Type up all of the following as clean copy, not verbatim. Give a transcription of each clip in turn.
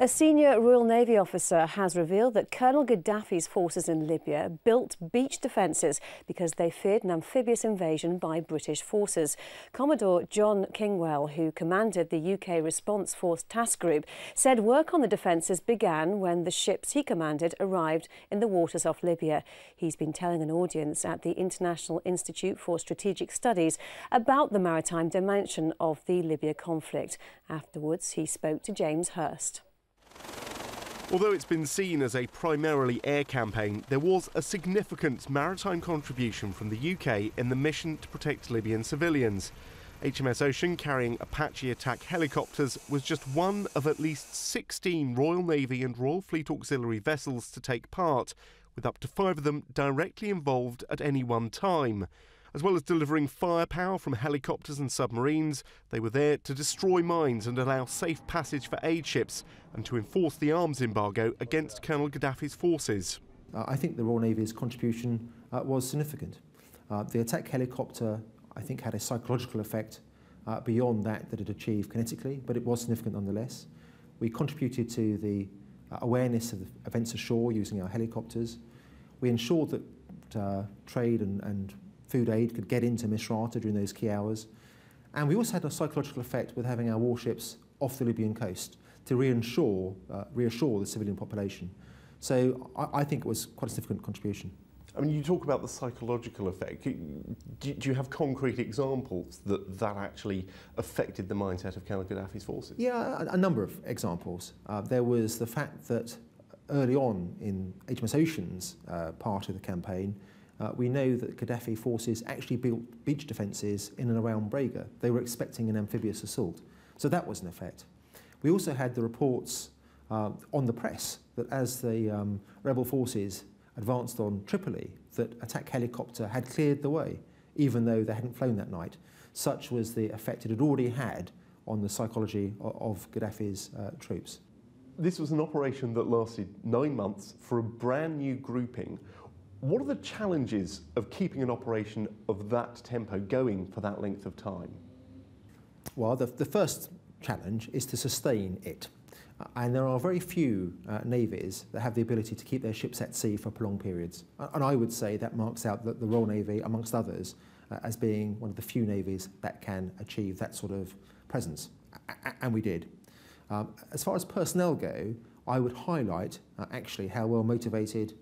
A senior Royal Navy officer has revealed that Colonel Gaddafi's forces in Libya built beach defences because they feared an amphibious invasion by British forces. Commodore John Kingwell, who commanded the UK Response Force Task Group, said work on the defences began when the ships he commanded arrived in the waters off Libya. He's been telling an audience at the International Institute for Strategic Studies about the maritime dimension of the Libya conflict. Afterwards, he spoke to James Hurst. Although it's been seen as a primarily air campaign, there was a significant maritime contribution from the UK in the mission to protect Libyan civilians. HMS Ocean, carrying Apache attack helicopters, was just one of at least 16 Royal Navy and Royal Fleet auxiliary vessels to take part, with up to 5 of them directly involved at any one time. As well as delivering firepower from helicopters and submarines, they were there to destroy mines and allow safe passage for aid ships and to enforce the arms embargo against Colonel Gaddafi's forces. I think the Royal Navy's contribution was significant. The attack helicopter, I think, had a psychological effect beyond that it achieved kinetically, but it was significant nonetheless. We contributed to the awareness of the events ashore using our helicopters. We ensured that trade and food aid could get into Misrata during those key hours. And we also had a psychological effect with having our warships off the Libyan coast to reassure the civilian population. So I think it was quite a significant contribution. I mean, you talk about the psychological effect. Do you have concrete examples that actually affected the mindset of Colonel Gaddafi's forces? Yeah, a number of examples. There was the fact that early on in HMS Ocean's part of the campaign, we know that Gaddafi forces actually built beach defences in and around Braga. They were expecting an amphibious assault. So that was an effect. We also had the reports on the press that as the rebel forces advanced on Tripoli, that attack helicopter had cleared the way, even though they hadn't flown that night. Such was the effect it had already had on the psychology of Gaddafi's troops. This was an operation that lasted 9 months for a brand new grouping. What are the challenges of keeping an operation of that tempo going for that length of time? Well, the first challenge is to sustain it. And there are very few navies that have the ability to keep their ships at sea for prolonged periods. And I would say that marks out the Royal Navy, amongst others, as being one of the few navies that can achieve that sort of presence. And we did. As far as personnel go, I would highlight actually how well motivated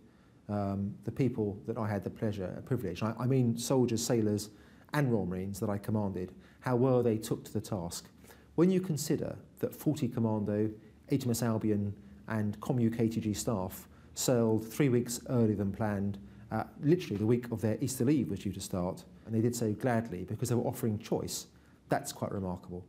the people that I had the privilege, I mean soldiers, sailors and Royal Marines that I commanded, how well they took to the task. When you consider that 40 Commando, HMS Albion and ComU KTG staff sailed 3 weeks earlier than planned, literally the week of their Easter leave was due to start, and they did so gladly because they were offering choice, that's quite remarkable.